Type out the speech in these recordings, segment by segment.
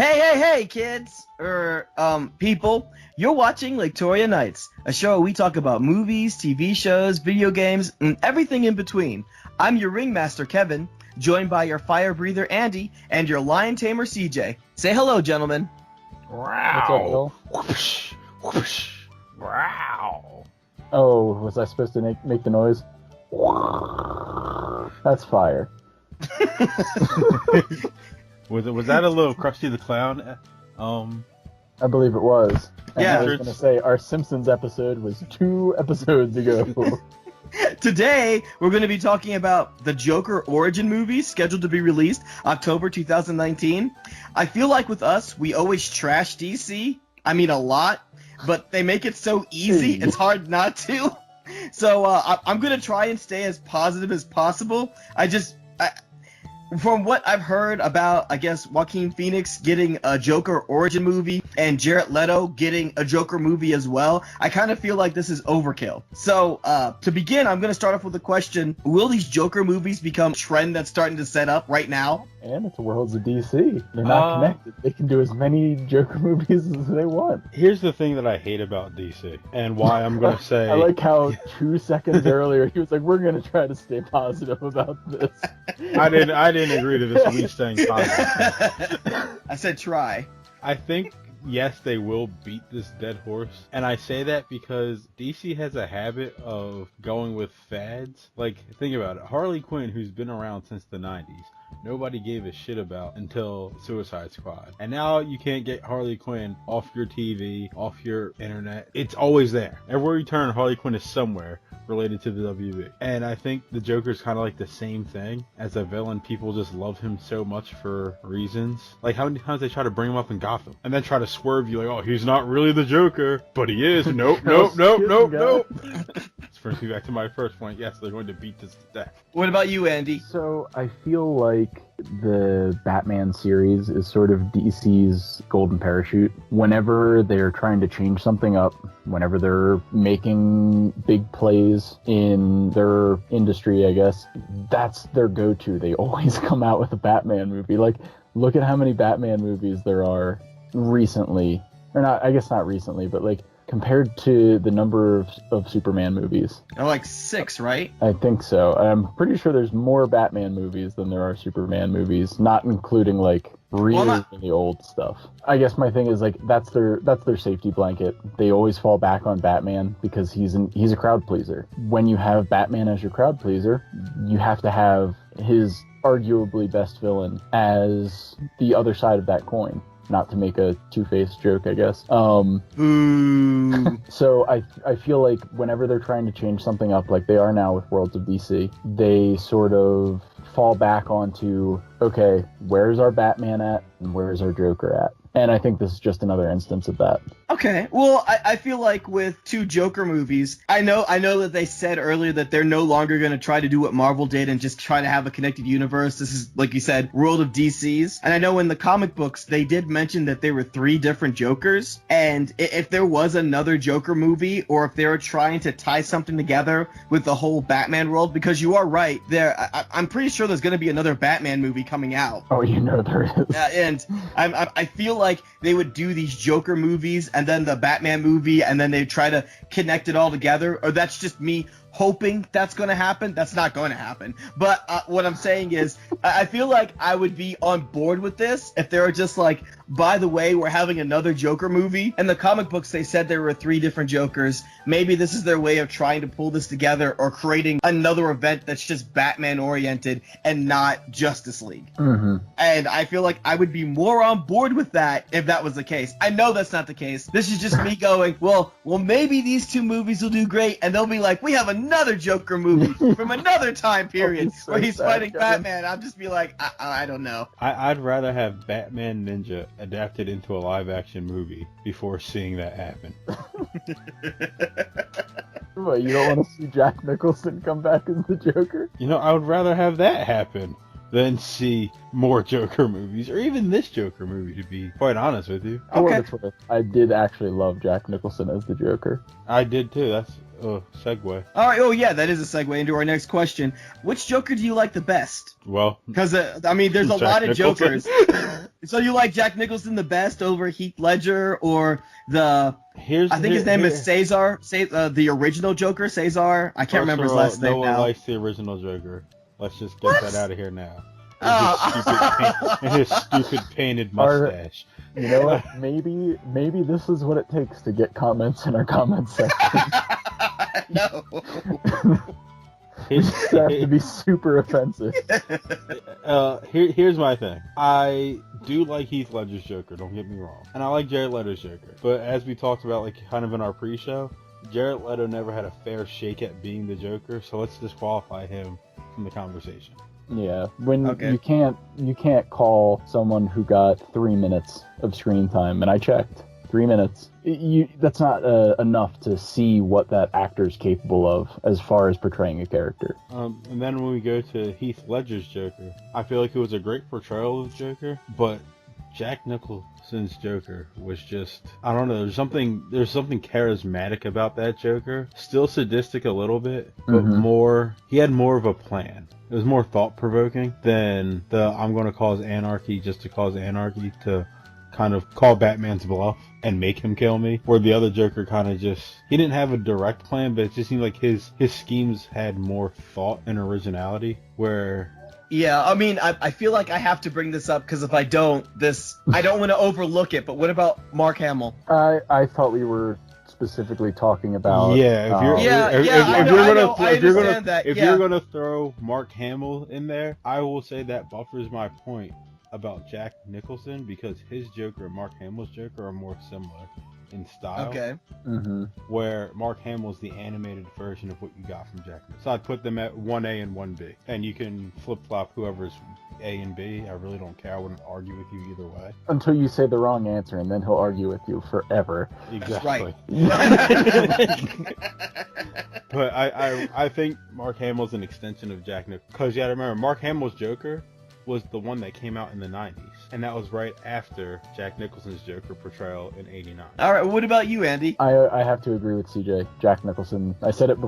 Hey, kids, people. You're watching Laketoria Nights, a show where we talk about movies, TV shows, video games, and everything in between. I'm your ringmaster, Kevin, joined by your fire breather, Andy, and your lion tamer, CJ. Say hello, gentlemen. What's up, Bill? Whoosh, whoosh, wow. Oh, was I supposed to make the noise? That's fire. Was that a little Krusty the Clown? I believe it was. And Yeah. I was going to say, our Simpsons episode was 2 episodes ago. Today, we're going to be talking about the Joker origin movie scheduled to be released October 2019. I feel like with us, we always trash DC. I mean, a lot. But they make it so easy, it's hard not to. So I'm going to try and stay as positive as possible. From what I've heard about, I guess, Joaquin Phoenix getting a Joker origin movie and Jared Leto getting a Joker movie as well, I kind of feel like this is overkill. So, to begin, I'm going to start off with a question. Will these Joker movies become a trend that's starting to set up right now? And it's the worlds of DC. They're not connected. They can do as many Joker movies as they want. Here's the thing that I hate about DC, and why I'm going to say... I like how 2 seconds earlier he was like, we're going to try to stay positive about this. I didn't agree to this week staying positive. I said try. I think, yes, they will beat this dead horse. And I say that because DC has a habit of going with fads. Like, think about it. Harley Quinn, who's been around since the 90s, nobody gave a shit about until Suicide Squad. And now you can't get Harley Quinn off your TV, off your internet. It's always there. Everywhere you turn, Harley Quinn is somewhere related to the WB. And I think the Joker's kind of like the same thing. As a villain, people just love him so much for reasons. Like, how many times they try to bring him up in Gotham and then try to swerve you like, oh, he's not really the Joker, but he is. Nope. This brings me back to my first point. Yes, they're going to beat this to death. What about you, Andy? So I feel like the Batman series is sort of DC's golden parachute. Whenever they're trying to change something up, whenever they're making big plays in their industry, I guess, that's their go-to. They always come out with a Batman movie. Like, look at how many Batman movies there are recently. Or not, I guess not recently, but like, compared to the number of Superman movies. Oh, like 6, right? I think so. I'm pretty sure there's more Batman movies than there are Superman movies, not including like really old stuff. I guess my thing is like that's their safety blanket. They always fall back on Batman because he's a crowd pleaser. When you have Batman as your crowd pleaser, you have to have his arguably best villain as the other side of that coin. Not to make a two-faced joke, I guess. So I feel like whenever they're trying to change something up, like they are now with Worlds of DC, they sort of fall back onto, okay, where's our Batman at and where's our Joker at? And I think this is just another instance of that. Okay, well, I feel like with 2 Joker movies, I know that they said earlier that they're no longer going to try to do what Marvel did and just try to have a connected universe. This is, like you said, World of DC's. And I know in the comic books, they did mention that there were 3 different Jokers. And if there was another Joker movie, or if they were trying to tie something together with the whole Batman world, because you are right, I'm pretty sure there's going to be another Batman movie coming out. Oh, you know there is. And I feel like they would do these Joker movies and then the Batman movie and then they try to connect it all together, or that's just me hoping that's going to happen. That's not going to happen. But what I'm saying is I feel like I would be on board with this if they were just like, by the way, we're having another Joker movie. In the comic books, they said there were 3 different Jokers. Maybe this is their way of trying to pull this together or creating another event that's just Batman oriented and not Justice League. Mm-hmm. And I feel like I would be more on board with that if that was the case. I know that's not the case. This is just me going, well, maybe these 2 movies will do great. And they'll be like, we have another Joker movie from another time period where he's fighting Batman. I'll just be like, I don't know. I'd rather have Batman Ninja adapted into a live-action movie before seeing that happen. What, you don't want to see Jack Nicholson come back as the Joker? You know, I would rather have that happen than see more Joker movies, or even this Joker movie, to be quite honest with you. Okay. I did actually love Jack Nicholson as the Joker. I did too. That's segue. All right. Oh yeah, that is a segue into our next question. Which Joker do you like the best? Well, Because I mean, there's a Jack lot of Nicholson. Jokers. So you like Jack Nicholson the best over Heath Ledger or I think his name is Cesar, the original Joker, Cesar. I can't remember his last name no one now. likes the original Joker. Let's just get that out of here now. Oh. And his stupid painted mustache. You know what? Maybe this is what it takes to get comments in our comments section. No. We just have to be super offensive. Here's my thing. I do like Heath Ledger's Joker, don't get me wrong. And I like Jared Leto's Joker. But as we talked about, like, kind of in our pre-show, Jared Leto never had a fair shake at being the Joker, so let's disqualify him from the conversation. Yeah, when you can't call someone who got 3 minutes of screen time, and I checked, 3 minutes. That's not enough to see what that actor's capable of as far as portraying a character. And then when we go to Heath Ledger's Joker, I feel like it was a great portrayal of the Joker, but Jack Nicholson's Joker was just, I don't know, there's something charismatic about that Joker. Still sadistic a little bit, but he had more of a plan. It was more thought-provoking than I'm going to cause anarchy just to cause anarchy, to kind of call Batman's bluff and make him kill me. Where the other Joker kind of he didn't have a direct plan, but it just seemed like his schemes had more thought and originality, where... Yeah, I mean, I feel like I have to bring this up because if I don't, I don't want to overlook it. But what about Mark Hamill? I thought we were specifically talking about. If you're gonna throw Mark Hamill in there, I will say that buffers my point about Jack Nicholson, because his Joker and Mark Hamill's Joker are more similar in style. Okay. Where Mark Hamill's the animated version of what you got from Jack Nicholson. So I'd put them at 1A and 1B. And you can flip-flop whoever's A and B. I really don't care. I wouldn't argue with you either way. Until you say the wrong answer, and then he'll argue with you forever. Exactly. Right. But I think Mark Hamill's an extension of Jack Nicholson. Because you gotta remember, Mark Hamill's Joker was the one that came out in the 90s. And that was right after Jack Nicholson's Joker portrayal in 89. All right, what about you, Andy? I have to agree with CJ. Jack Nicholson. I said it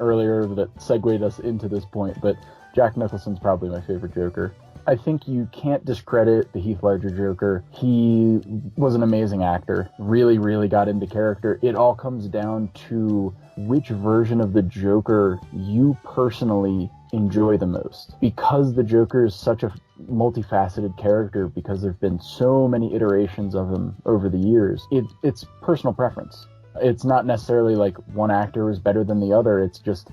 earlier that segued us into this point, but Jack Nicholson's probably my favorite Joker. I think you can't discredit the Heath Ledger Joker. He was an amazing actor. Really, really got into character. It all comes down to which version of the Joker you personally enjoy the most. Because the Joker is such a multifaceted character, because there have been so many iterations of him over the years, it's personal preference. It's not necessarily like one actor is better than the other. It's just,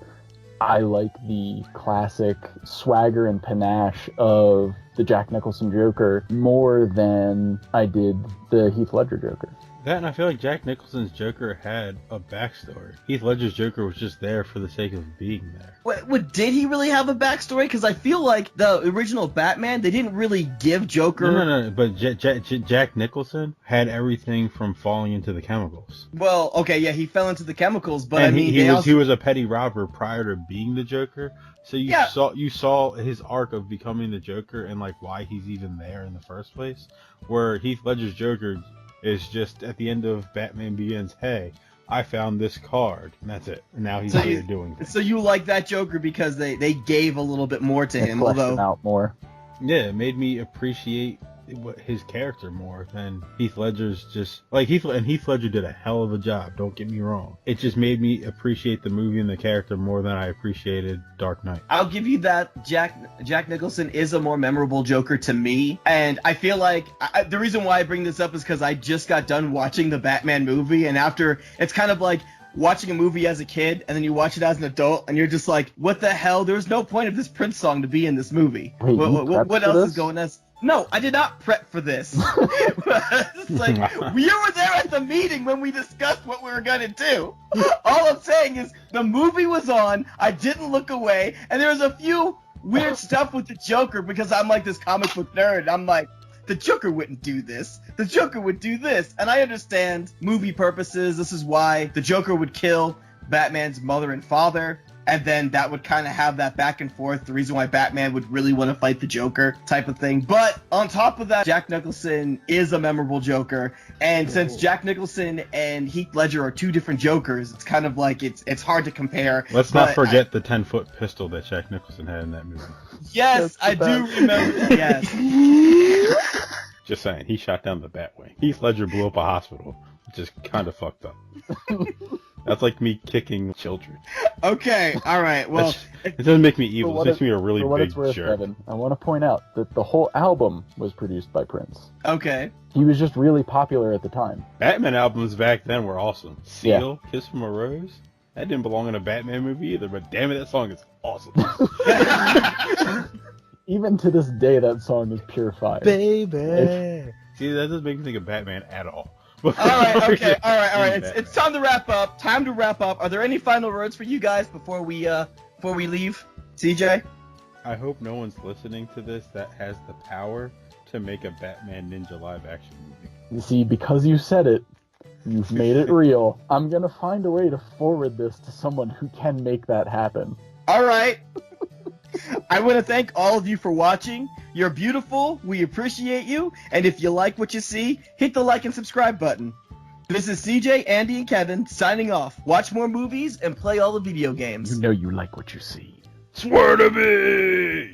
I like the classic swagger and panache of the Jack Nicholson Joker more than I did the Heath Ledger Joker. That, and I feel like Jack Nicholson's Joker had a backstory. Heath Ledger's Joker was just there for the sake of being there. Wait, did he really have a backstory? Because I feel like the original Batman, they didn't really give Joker... No, but Jack Nicholson had everything from falling into the chemicals. Well, okay, yeah, he fell into the chemicals, but and I mean... he was a petty robber prior to being the Joker, so you saw his arc of becoming the Joker and, like, why he's even there in the first place, where Heath Ledger's Joker is just at the end of Batman Begins, hey, I found this card, and that's it. And now he's here doing things. So you like that Joker because they gave a little bit more to him, fleshed him out more. Yeah, it made me appreciate his character more than Heath Ledger's. Just like Heath Ledger did a hell of a job, don't get me wrong. It just made me appreciate the movie and the character more than I appreciated Dark Knight. I'll give you that. Jack Nicholson is a more memorable Joker to me, and I feel like the reason why I bring this up is because I just got done watching the Batman movie, and after, it's kind of like watching a movie as a kid and then you watch it as an adult and you're just like, what the hell? There's no point of this Prince song to be in this movie. Wait, what else is going on? No, I did not prep for this. It's like, we were there at the meeting when we discussed what we were going to do. All I'm saying is the movie was on, I didn't look away, and there was a few weird stuff with the Joker because I'm like this comic book nerd. I'm like, the Joker wouldn't do this. The Joker would do this. And I understand movie purposes. This is why the Joker would kill Batman's mother and father. and then that would kind of have that back and forth, the reason why Batman would really want to fight the Joker type of thing. But on top of that, Jack Nicholson is a memorable Joker, and since Jack Nicholson and Heath Ledger are two different Jokers, it's kind of like it's hard to compare. Let's not forget the 10-foot pistol that Jack Nicholson had in that movie. Yes, I do remember. Yes. Just saying, he shot down the Batwing. Heath Ledger blew up a hospital, which is kind of fucked up. That's like me kicking children. Okay, all right. Well, it doesn't make me evil. It makes me a really for what big it's worth, jerk. Evan, I want to point out that the whole album was produced by Prince. okay. He was just really popular at the time. Batman albums back then were awesome. Seal, Kiss from a Rose. That didn't belong in a Batman movie either, but damn it, that song is awesome. Even to this day, that song is pure fire. Baby. See, that doesn't make me think of Batman at all. All right, okay, all right. It's time to wrap up. Are there any final words for you guys before we leave? CJ? I hope no one's listening to this that has the power to make a Batman Ninja live action movie. You see, because you said it, you've made it real. I'm gonna find a way to forward this to someone who can make that happen. All right. I want to thank all of you for watching. You're beautiful. We appreciate you. And if you like what you see, hit the like and subscribe button. This is CJ, Andy, and Kevin signing off. Watch more movies and play all the video games. You know you like what you see. Swear to me!